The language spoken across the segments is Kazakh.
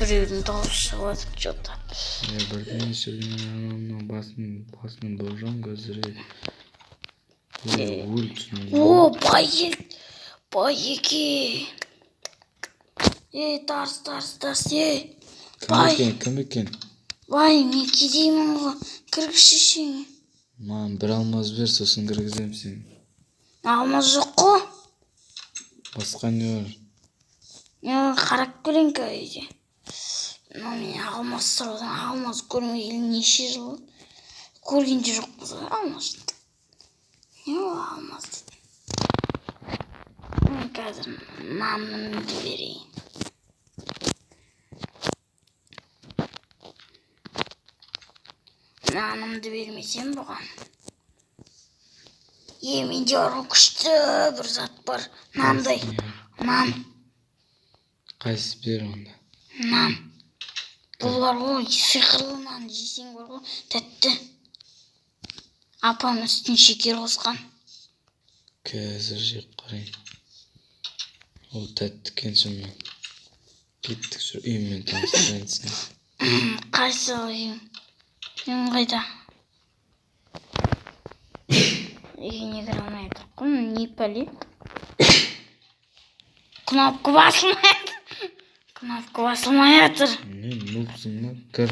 Біреудің дауысы шығып жатыр что-то. Бірден шірген басын болжам көзірек. Өлтін. О, бай екен. Тарс, Кім екен? Бай, мен кедеймін ғой, кіргізші ішіңе. Маған бір алмаз бер, сосын кіргізем сені. Алмаз жоқ қой. Басқа не бар? Мен қарап көрейін көйде. Мен алмаз сұрадым, алмаз көрмегелі неше жыл. Көрген де жоқпыз ғой алмаз. Не ол алмаз дейді. Мен қазір нанымды берейін. Нанымды бермесем бұған. Менде ұрын күшті бір зат бар. Нандай. Нан. Қайсы бер онда? Нан. Бұл бар ғой, сиқырлы нан жесең бар ғой, тәтті. Апам үстін шекер қосқан. Қазір жеп қарайын. Ол тәтті екен шынымен. Кеттік жүр, үйіммен таныстырайын сені. Қайсы үйің? Үйің қайда? Үйіне кіре алмай жатыр. Не пәле? Кнопка басылмай жатыр. Не, нупсың ба? Кір.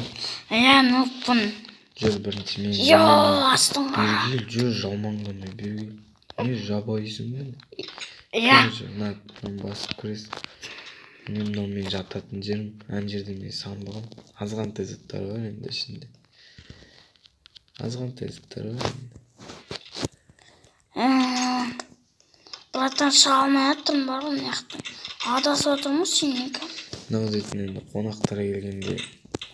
Нуппын. Жүр бірінші мен. Астыңға. Бергел, жүр жалманғанды бергел. Не жабайсың ба? На, басып көресің. Мен жататын жерім. Ан жерде мен санбағам. Азғантай заттар бар енді ішінде. Азғантай заттар бар енді. Бұлаттан шыға алмай жатырмын бар ғой мияқтан. Адасып отырмын сенекі. Мынау дейтін енді қонақтар келгенде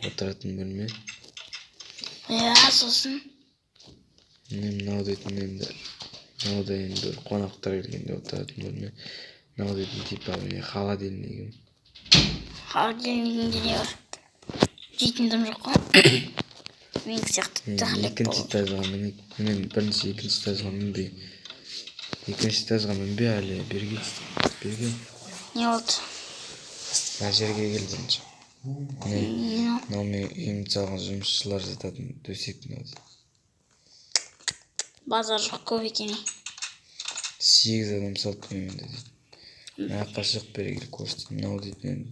отыратын бөлме. Сосын. Мынау дейтін енді. Мынау да енді қонақтар келгенде отыратын бөлме. Мынау дейтін типа холодильнигім. Холодильнигімде не бар? Жейтіндім жоқ қой. Мен сияқты тағылек болып. Екінші этажға мен бірінші екінші этажға мінбей. Екінші этажға мінбей әлі берген. Не болды? Мына жерге келдім. Мынау мен үйімді салған жұмысшылар жататын төсек мынау. Базар жоқ көп екен. 8 адам салып үйімді дейді. Мына шығып бергелі көрсетті. Мынау дейтін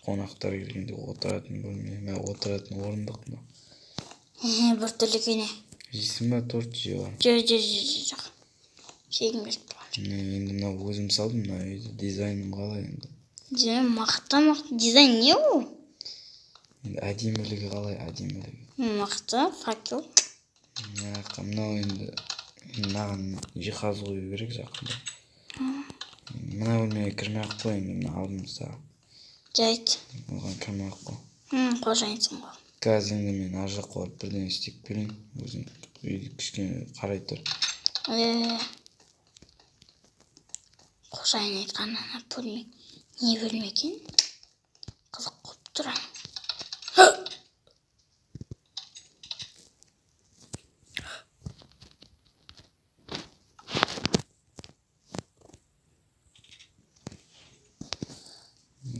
қонақтар келгенде отыратын бөлме. Мына отыратын орындық мынау. Бір түрлі кене. Жейсің ба торт жеуін? Жоқ. Шегім беріп тұрған. Енді мынау өзім салдым, мына үйді дизайным қалай енді? Дизайн мақта. Дизайн не ол? Әдемілігі қалай, әдемілігі? Мақта, факел. Мынау енді мынаған жиһаз қою керек жақында. Мына бөлмеге кірмей-ақ қой, енді мына алдым саған. Жайт. Оған кірмей-ақ қой. Қожайынсың ғой. Қазір енді мен ар жаққа барып бірден істеп келейін. Өзің үйді кішкене қарай тұр. Қожайын айтқан ана бөлме не бөлме екен? Қызық болып тұр.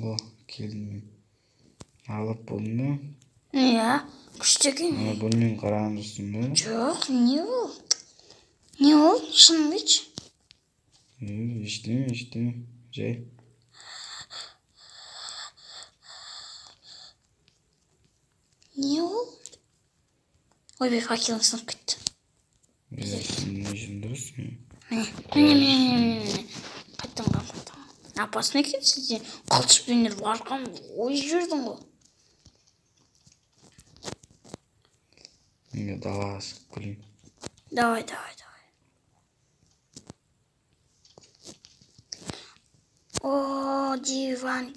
О, келдім мен. Алып болдың ба? Күшті екен. Бөлмені қараған жүрсің ба? Жоқ, не ол? Не ол? Шын бетші? Ештеме. Жай. Не ол? Ойбай, факелің сынып кетті. Не үшін дұрыс мен? Міне. Қайттан. Апасын екен сізде. Қылшықпен ұрып арқам ой жүрдің ғой. Мен далаға шығып келейін. Давай. О, диван.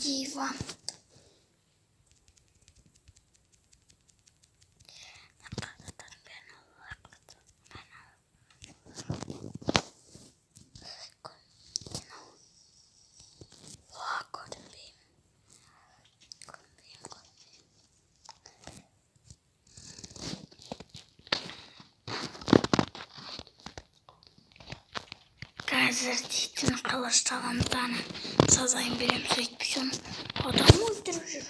Қазір дейтін қалаштаған таны сазайын берем сөйтпесем адам өлтіріп жүр.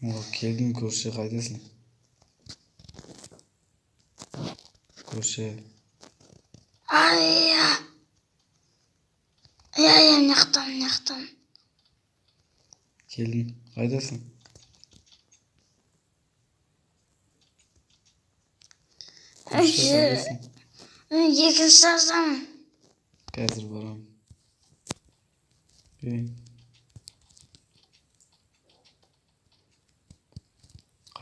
О, келдім, көрші, қайдасың? Көрші. Ай, мынаяқтан. Келдім, қайдасың? Көрші, қайдасың? Екінші этаждамын. Қазір барамын.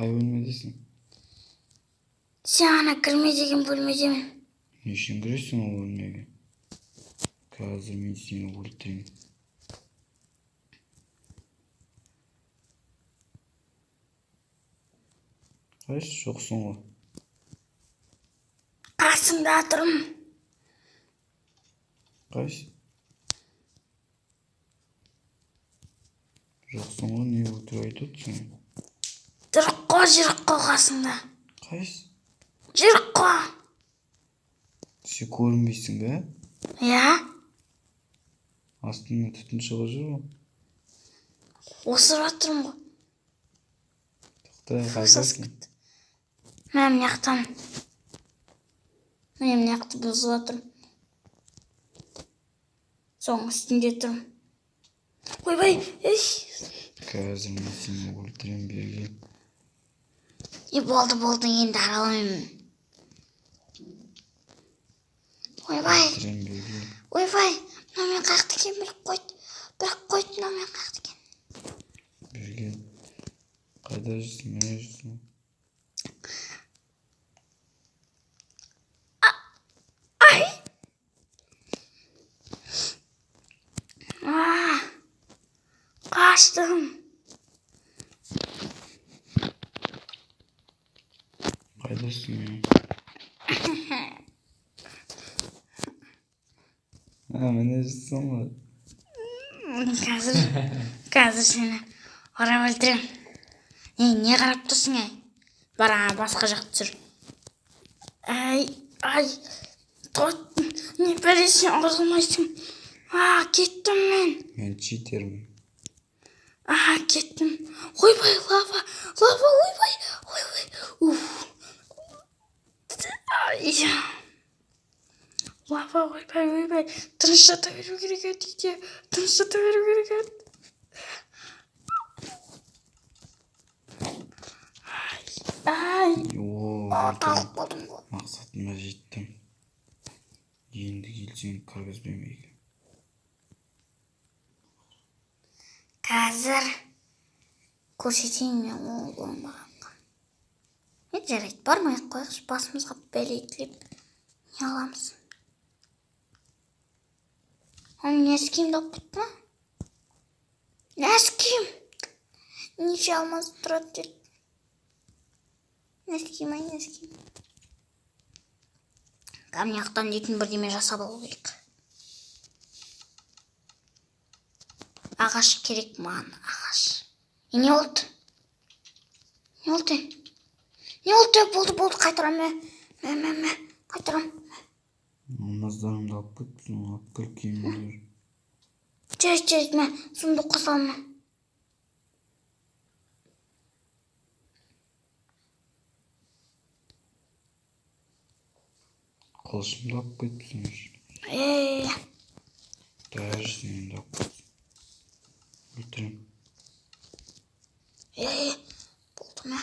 Қай бөлмедесің? Сен ана кірме деген бөлмедемін. Не үшін кіресің ол бөлмеге? Қазір мен сені өлтіремін. Қайсы, жоқсың ғой. Қасыңда тұрмын. Қайсы? Жоқсың ғой, не өтірік айтып отырсың? Жүріп қо қасыңда. Қайсы? Жүріп қо. Сен көрінбейсің бе? Иә? Астыңнан түтін шығып жүр ғой. Осырып жатырмын ғой. Тоқта, қайдасың? Мен мынаяқтан. Мен мынақты бұзып жатырмын. Соның үстінде тұрмын. Ойбай, Қазір мен сені өлтіремін, берген. Болды, енді араламаймын. Ойбай, Өлтіремін, берген. ойбай, мына мен қаяқты екен, бірақ қойды, мына мен қаяқты екен. Берген. Қайда жүрсің, міне жүрсің? Ай! Қаштым. Қайдасың? Міне жүрсің ғой. Қазір сені орап өлтірем. Не қарап тұрсың, әй? Бара, басқа жақты жүр. Ай, не бәресің, ұрылмайсың. Кеттім мен. Мен читермін. Кеттім. Ойбай, лава, ойбай. Лава, ойбай. Тыныштата беру керек еді. Тыныштата беру керек еді. Талып болдым ғой. Мақсатыма жеттім. Енді келсең кіргізбемейді. Қазір көрсетейін мен ол болмағанға. Жарайды, бармай қойғыш, басымызға бәле тілеп не аламыз? Нәским деп кетті ма? Нәским! Неше алмаз тұрады деді. Нәским. Камняқтан дейтін бірдеме жасап алу керек. Ағаш керек маған, ағаш. Не oldu? Болды, қайтырам. Қайтырам. Алмаздарымды алып кетпісің, алып кел киімдер. Жарайды, мен сундыққа саламын. Қылышымды алып кетпісің. Даже сені алып кетпісің. Өлтірем. Болды ма?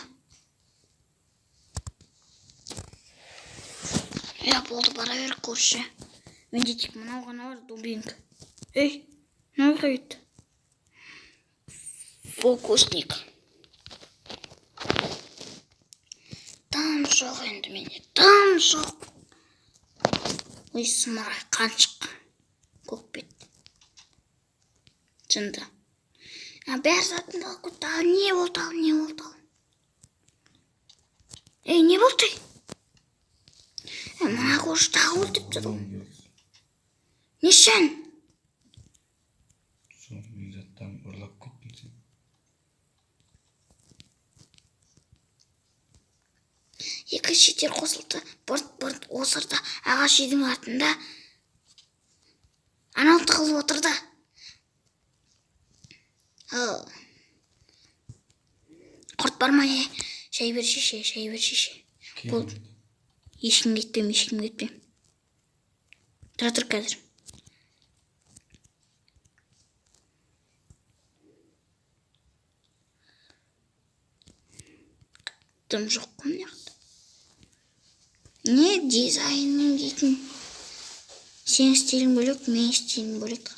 Болды, бара бер көрші. Менде тек мынау ғана бар, дубинка. Не қойды? Фокусник. Там жоқ енді менде, там жоқ. Смарай, қаншық. Көкбет. Жынды. Бәр затында көтті. Не болды? Не болды? Мына көрші тағы өлтіп тұр. Нешен? Сол мен заттан ұрлап кеттің сен. Екі шетер қосылды. Бұрт осырды. Ағаш үйдің артында анау тығылып отырды. барма. Шай бер шеше. Болды. Ешкім кетпейм. Тұр қазір. Тым жоқ қой мына жақта. Не дизайның дейтін. Сен стилің бөлек, мен стилім бөлек.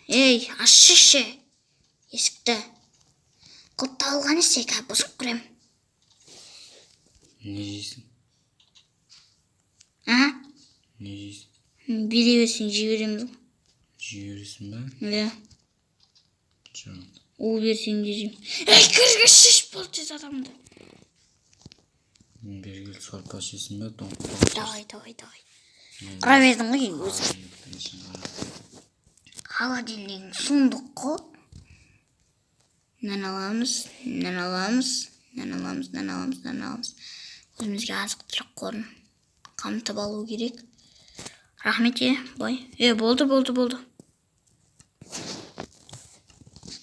Ей, ашшы есікті. Құтты алған есек, бұзып көрем. Не жейсің? Не жейсің? Бере берсең жібереміз. Жібересің ба? Иә. Жоқ. Ол берсең жеймін. Ей, кірге шеш бол тез адамды. Бергел сорпа ішесің ба? Давай. Құра бердің ғой өзі. Холодильник суындық қой. Нан аламыз. Өзімізге азық түлік қорын қамтып алу керек. Рахмет бай. Болды.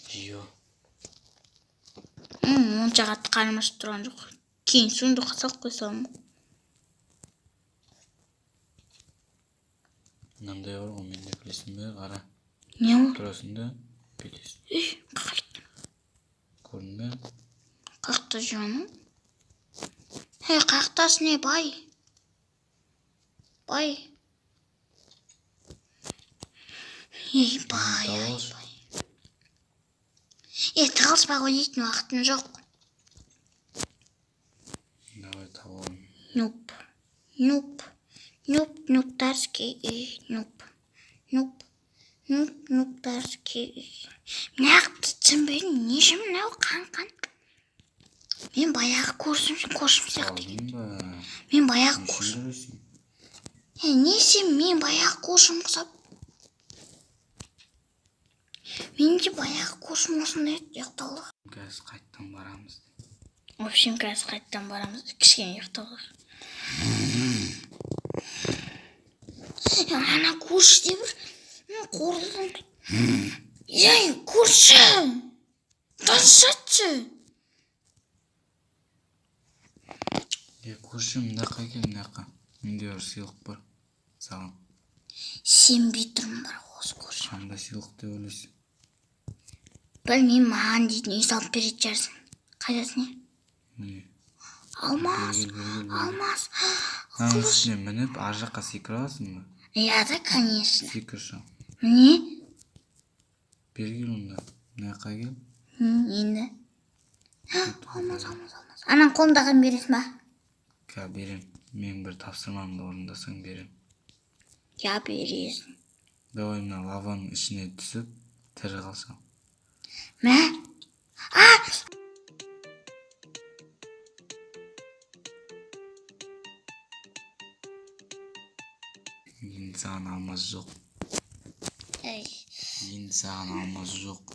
Жио. Онша қатты қарым ашып тұрған жоқ. Кейін суындыққа салып қойсам. Мынандай бар ғой, менде білесің бе? Қара. Не ол? Тұрасың да бүйтесің. Қайт. Көрдің бе? Қақта жаным. Қақтасы не бай? Бай. Тығылыспа ғой дейтін уақытым жоқ. Давай табалым. Нуптарский үй. Нуптарский үй. Мынақты түсінбедім. Неше мынау қанқан? Мен баяғы көршім сияқты. Алдың ба? Мен баяғы көршім. Не сен мен баяғы көршім құсап? Менде баяғы көршім осындай ұйықтаулық. Қазір қайттан барамыз. Вообще қазір қайттан барамыз. Кішкене ұйықтаулық. Ана көрші де бір қорылдың. Көрші! Танысатшы! Көрші, мынаққа кел, мынаққа. Менде бір сыйлық бар. Саған. Сенбей тұрмын бар осы көрші. Қандай сыйлық деп ойлайсың? Білмеймін, маған дейтін үй салып беретін шығарсың. Қайдасың не? Алмас. Аның үстіне мініп, ар жаққа секіре аласың ба? Да, конечно. Секірші. Міне? Бергел онда. Мынаққа кел. Енді. Алмас. Анан қолындағын бересің ба? Ка берем. Мен бір тапсырмамды орындасаң берем. Я бересің. Давай мына лаваның ішіне түсіп, тірі қалсам. Мә? Енді саған алмаз жоқ.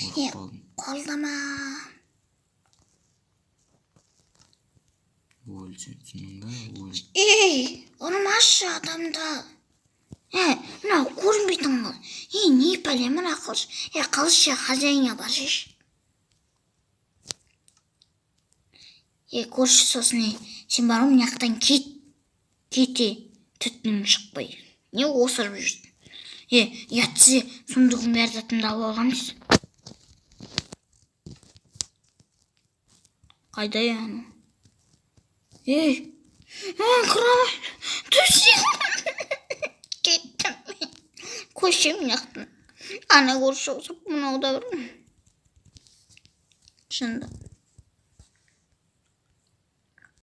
Ұрып қалдым. Қолдама. Өлсен түсінің ба? Оны машы адамда. Мынау көрінбейтін қыл. Не пәлем мына қылыш. Қылыш хозяинға баршыш. Көрші сосын сен бар ғой мынаяқтан кете түтінің шықпай. Не осырып жүрсің? Ятсы сұмдығын бәрі затымды алып алғаныз. Қайда яны? Қырамай. Түсем. Кеттім мен. Көшем мынаяқтан. Ана көрші осып мұнау да бір. Шында.